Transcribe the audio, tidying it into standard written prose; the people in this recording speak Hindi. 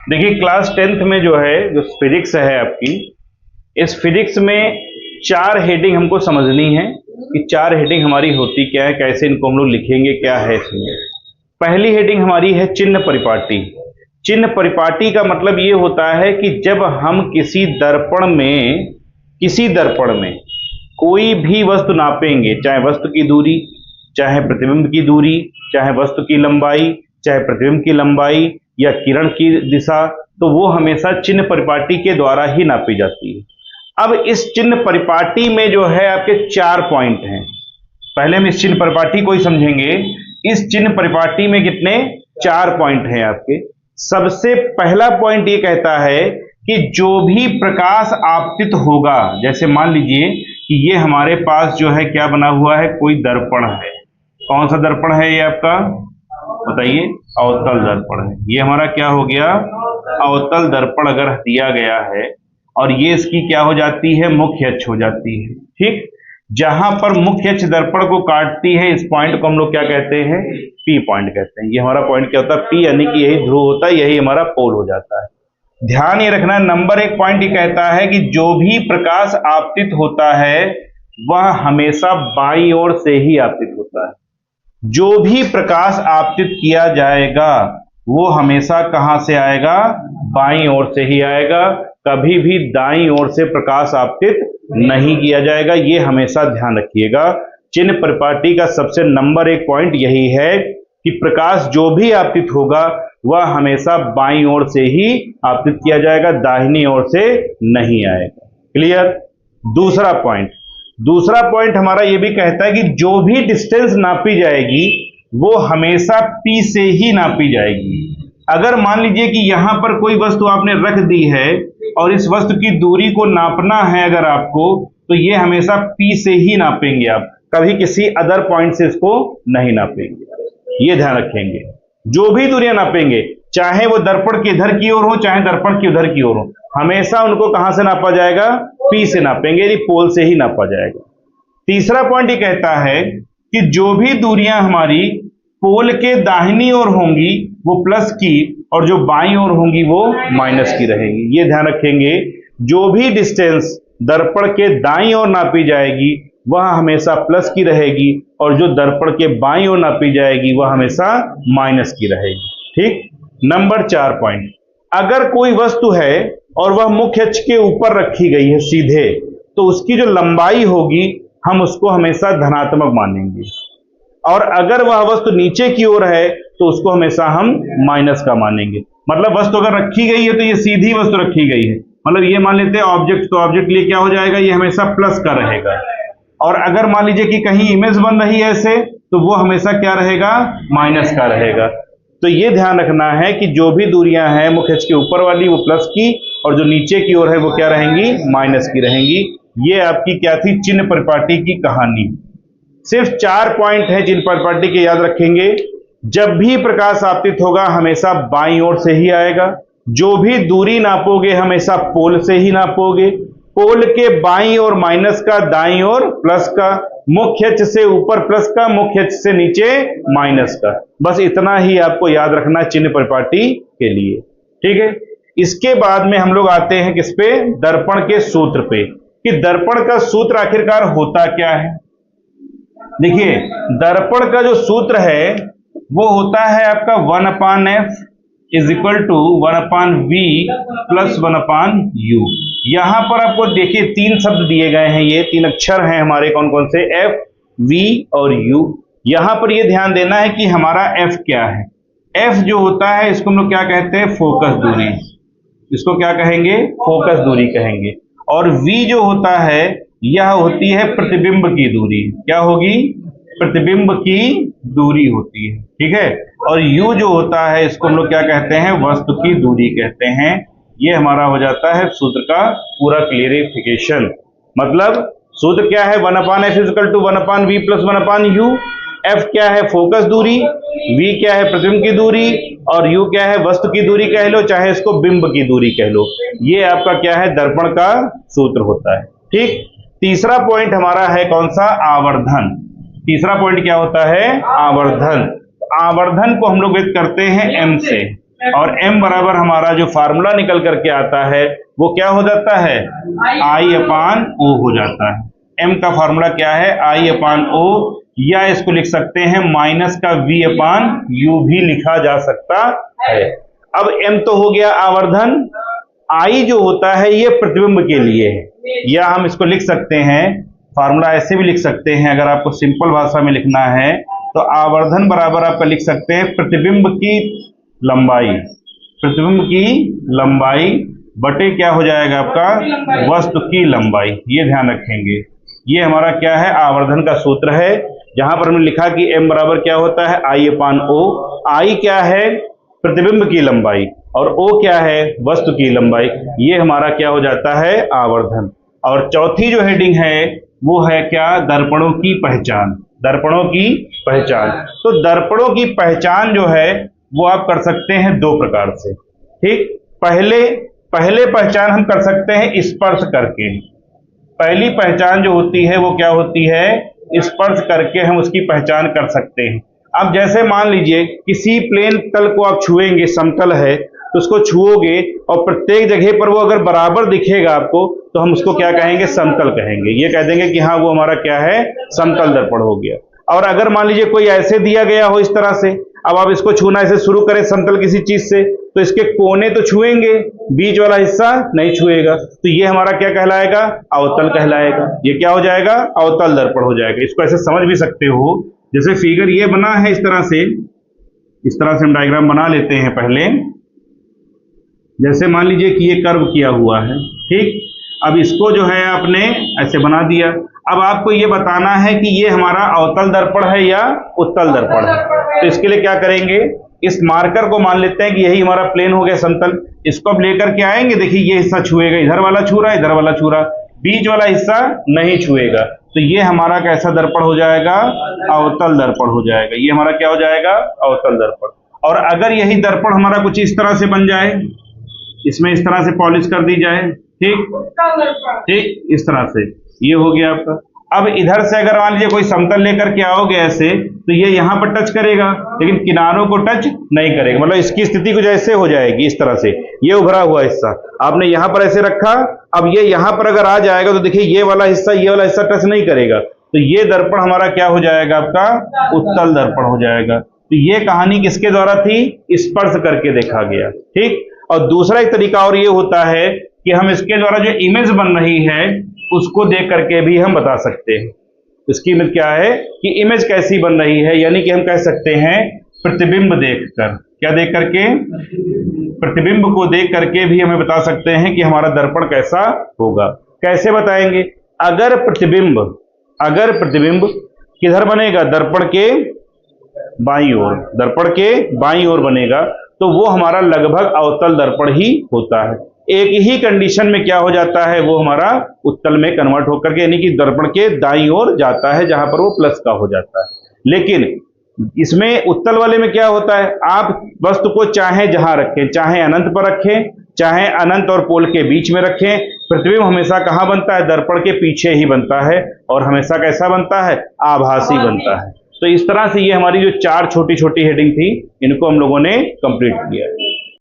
देखिए क्लास 10th में जो है जो फिजिक्स है आपकी, इस फिजिक्स में 4 हेडिंग हमको समझनी है कि 4 हेडिंग हमारी होती क्या है, कैसे इनको हम लोग लिखेंगे, क्या है इसमें। पहली हेडिंग हमारी है चिन्ह परिपाटी। चिन्ह परिपाटी का मतलब ये होता है कि जब हम किसी दर्पण में कोई भी वस्तु नापेंगे, चाहे वस्तु की दूरी, चाहे प्रतिबिंब की दूरी, चाहे वस्तु की लंबाई, चाहे प्रतिबिंब की लंबाई या किरण की दिशा, तो वो हमेशा चिन्ह परिपाटी के द्वारा ही नापी जाती है। अब इस चिन्ह परिपाटी में जो है आपके 4 पॉइंट हैं। पहले हम इस चिन्ह परिपाटी को ही समझेंगे। इस चिन्ह परिपाटी में कितने 4 पॉइंट हैं आपके। सबसे पहला पॉइंट ये कहता है कि जो भी प्रकाश आपतित होगा, जैसे मान लीजिए कि ये हमारे पास जो है क्या बना हुआ है, कोई दर्पण है। कौन सा दर्पण है ये आपका, बताइए। अवतल दर्पण है। ये हमारा क्या हो गया, अवतल दर्पण अगर दिया गया है और ये इसकी क्या हो जाती है, मुख्य अक्ष हो जाती है। ठीक, जहां पर मुख्य अक्ष दर्पण को काटती है, इस पॉइंट को हम लोग क्या कहते हैं, पी पॉइंट कहते हैं। ये हमारा पॉइंट क्या होता है, पी, यानी कि यही ध्रुव होता है, यही हमारा पोल हो जाता है। ध्यान ये रखना, नंबर 1 पॉइंट ये कहता है कि जो भी प्रकाश आपतित होता है वह हमेशा बाईं ओर से ही आपतित होता है। जो भी प्रकाश आपतित किया जाएगा वो हमेशा कहां से आएगा, बाईं ओर से ही आएगा। कभी भी दाईं ओर से प्रकाश आपतित नहीं किया जाएगा, ये हमेशा ध्यान रखिएगा। चिन्ह परिपाटी का सबसे नंबर 1 पॉइंट यही है कि प्रकाश जो भी आपतित होगा वह हमेशा बाईं ओर से ही आपतित किया जाएगा, दाहिनी ओर से नहीं आएगा। क्लियर। दूसरा पॉइंट हमारा यह भी कहता है कि जो भी डिस्टेंस नापी जाएगी वो हमेशा P से ही नापी जाएगी। अगर मान लीजिए कि यहां पर कोई वस्तु आपने रख दी है और इस वस्तु की दूरी को नापना है अगर आपको, तो ये हमेशा P से ही नापेंगे आप, कभी किसी अदर पॉइंट से इसको नहीं नापेंगे। ये ध्यान रखेंगे। जो भी दूरियां नापेंगे, चाहे वो दर्पण के इधर की ओर हो, चाहे दर्पण की उधर की ओर हो, हमेशा उनको कहां से नापा जाएगा, P से नापेंगे, यानी पोल से ही नापा जाएगा। तीसरा पॉइंट ये कहता है कि जो भी दूरियां हमारी पोल के दाहिनी ओर होंगी वो प्लस की, और जो बाईं ओर होंगी वो माइनस की रहेंगी। ये ध्यान रखेंगे। जो भी डिस्टेंस दर्पण के दाईं ओर नापी जाएगी वह हमेशा प्लस की रहेगी, और जो दर्पण के बाईं ओर नापी जाएगी वह हमेशा माइनस की रहेगी। ठीक। नंबर 4 पॉइंट, अगर कोई वस्तु है और वह मुख्य अक्ष के ऊपर रखी गई है सीधे, तो उसकी जो लंबाई होगी हम उसको हमेशा धनात्मक मानेंगे, और अगर वह वस्तु नीचे की ओर है तो उसको हमेशा हम माइनस का मानेंगे। मतलब वस्तु अगर रखी गई है तो ये सीधी वस्तु रखी गई है, मतलब ये मान लेते हैं ऑब्जेक्ट, तो ऑब्जेक्ट लिए क्या हो जाएगा, ये हमेशा प्लस का रहेगा। और अगर मान लीजिए कि कहीं इमेज बन रही है ऐसे, तो वो हमेशा क्या रहेगा, माइनस का रहेगा। तो ये ध्यान रखना है कि जो भी दूरियां हैं मुख्य अक्ष के ऊपर वाली वो प्लस की, और जो नीचे की ओर है वो क्या रहेंगी, माइनस की रहेंगी। ये आपकी क्या थी, चिन्ह परिपाटी की कहानी। सिर्फ 4 पॉइंट है चिन्ह परिपाटी के, याद रखेंगे। जब भी प्रकाश आपतित होगा हमेशा बाईं ओर से ही आएगा। जो भी दूरी नापोगे हमेशा पोल से ही नापोगे। पोल के बाईं ओर माइनस का, दाईं ओर प्लस का, मुख्य अक्ष से ऊपर प्लस का, मुख्य अक्ष से नीचे माइनस का। बस इतना ही आपको याद रखना चिन्ह परिपाटी के लिए। ठीक है। इसके बाद में हम लोग आते हैं किस पे, दर्पण के सूत्र पे, कि दर्पण का सूत्र आखिरकार होता क्या है। देखिए दर्पण का जो सूत्र है वो होता है आपका 1/f is equal to 1/v plus 1/u। यहां पर आपको देखिए 3 शब्द दिए गए हैं, ये 3 अक्षर हैं हमारे, कौन कौन से, f, v और u। यहां पर ये ध्यान देना है कि हमारा f क्या है। f जो होता है इसको हम लोग क्या कहते हैं, फोकस दूरी। इसको क्या कहेंगे, फोकस दूरी कहेंगे। और v जो होता है यह होती है प्रतिबिंब की दूरी। क्या होगी, प्रतिबिंब की दूरी होती है। ठीक है। और u जो होता है इसको हम लोग क्या कहते हैं, वस्तु की दूरी कहते हैं। ये हमारा हो जाता है सूत्र का पूरा क्लियरिफिकेशन। मतलब सूत्र क्या है, 1/f equal to 1/v plus 1/u। f क्या है, फोकस दूरी, v क्या है, प्रतिबिंब की दूरी, और u क्या है, वस्तु की दूरी कह लो, चाहे इसको बिंब की दूरी कह लो। ये आपका क्या है, दर्पण का सूत्र होता है। ठीक। तीसरा पॉइंट हमारा है कौन सा, आवर्धन। तीसरा पॉइंट क्या होता है, आवर्धन। आवर्धन को हम लोग व्यक्त करते हैं m से। और m बराबर हमारा जो फार्मूला निकल करके आता है वो क्या हो जाता है, I अपान O हो जाता है। m का फार्मूला क्या है, I अपान O, या इसको लिख सकते हैं माइनस का v अपान u भी लिखा जा सकता है। अब m तो हो गया आवर्धन, I जो होता है ये प्रतिबिंब के लिए है, या हम इसको लिख सकते हैं, फार्मूला ऐसे भी लिख सकते हैं अगर आपको सिंपल भाषा में लिखना है तो आवर्धन बराबर आपका लिख सकते हैं प्रतिबिंब की लंबाई, प्रतिबिंब की लंबाई बटे क्या हो जाएगा आपका, वस्तु की लंबाई। ये ध्यान रखेंगे, ये हमारा क्या है, आवर्धन का सूत्र है, जहां पर हमने लिखा कि m बराबर क्या होता है, I अपान O। I क्या है, प्रतिबिंब की लंबाई, और O क्या है, वस्तु की लंबाई। ये हमारा क्या हो जाता है, आवर्धन। और चौथी जो हेडिंग है वो है क्या, दर्पणों की पहचान, दर्पणों की पहचान। तो दर्पणों की पहचान जो है वो आप कर सकते हैं दो प्रकार से, ठीक। पहले पहचान हम कर सकते हैं स्पर्श करके। पहली पहचान जो होती है वो क्या होती है, स्पर्श करके हम उसकी पहचान कर सकते हैं। अब जैसे मान लीजिए किसी प्लेन तल को आप छुएंगे, समतल है तो उसको छुओगे और प्रत्येक जगह पर वो अगर बराबर दिखेगा आपको तो हम उसको क्या कहेंगे, समतल कहेंगे। ये कह देंगे कि हाँ वो हमारा क्या है, समतल दर्पण हो गया। और अगर मान लीजिए कोई ऐसे दिया गया हो इस तरह से, अब आप इसको छूना ऐसे शुरू करें समतल किसी चीज से, तो इसके कोने तो छुएंगे, बीच वाला हिस्सा नहीं छुएगा, तो ये हमारा क्या कहलाएगा, अवतल कहलाएगा। ये क्या हो जाएगा, अवतल दर्पण हो जाएगा। इसको ऐसे समझ भी सकते हो, जैसे फिगर ये बना है इस तरह से हम डायग्राम बना लेते हैं पहले। जैसे मान लीजिए कि ये कर्व किया हुआ है, ठीक। अब इसको जो है आपने ऐसे बना दिया। अब आपको ये बताना है कि ये हमारा अवतल दर्पण है या उत्तल दर्पण है। तो इसके लिए क्या करेंगे, इस मार्कर को मान लेते हैं कि यही हमारा प्लेन हो गया समतल। इसको अब लेकर के आएंगे, देखिए ये हिस्सा छुएगा, इधर वाला छू रहा है, इधर वाला छू रहा, बीच वाला हिस्सा नहीं छुएगा, तो ये हमारा कैसा दर्पण हो जाएगा, अवतल दर्पण हो जाएगा। ये हमारा क्या हो जाएगा, अवतल दर्पण। और अगर यही दर्पण हमारा कुछ इस तरह से बन जाए, इसमें इस तरह से पॉलिश कर दी जाए, ठीक, इस तरह से, ये हो गया आपका। अब इधर से अगर मान लीजिए कोई समतल लेकर के आओगे ऐसे, तो ये यहां पर टच करेगा लेकिन किनारों को टच नहीं करेगा, मतलब इसकी स्थिति कुछ ऐसे हो जाएगी, इस तरह से। ये उभरा हुआ हिस्सा आपने यहां पर ऐसे रखा, अब ये यहां पर अगर आ जाएगा तो देखिए ये वाला हिस्सा टच नहीं करेगा, तो ये दर्पण हमारा क्या हो जाएगा, आपका उत्तल दर्पण हो जाएगा। तो ये कहानी किसके द्वारा थी, स्पर्श करके देखा गया, ठीक। और दूसरा एक तरीका और ये होता है कि हम इसके द्वारा जो इमेज बन रही है उसको देख करके भी हम बता सकते हैं। इसकी इमेज क्या है कि इमेज कैसी बन रही है, यानी कि हम कह सकते हैं प्रतिबिंब देखकर, क्या देख करके, प्रतिबिंब को देख करके भी हमें बता सकते हैं कि हमारा दर्पण कैसा होगा। कैसे बताएंगे, अगर प्रतिबिंब किधर बनेगा, दर्पण के बाईं ओर, दर्पण के बाईं ओर बनेगा, तो वो हमारा लगभग अवतल दर्पण ही होता है। एक ही कंडीशन में क्या हो जाता है, वो हमारा उत्तल में कन्वर्ट होकर के, यानी कि दर्पण के दाईं ओर जाता है, जहां पर वो प्लस का हो जाता है। लेकिन इसमें उत्तल वाले में क्या होता है, आप वस्तु को चाहे जहां रखें, चाहे अनंत पर रखें, चाहे अनंत और पोल के बीच में रखें, प्रतिबिंब हमेशा कहां बनता है, दर्पण के पीछे ही बनता है, और हमेशा कैसा बनता है, आभासी बनता है। तो इस तरह से ये हमारी जो 4 छोटी छोटी हेडिंग थी, इनको हम लोगों ने कंप्लीट किया।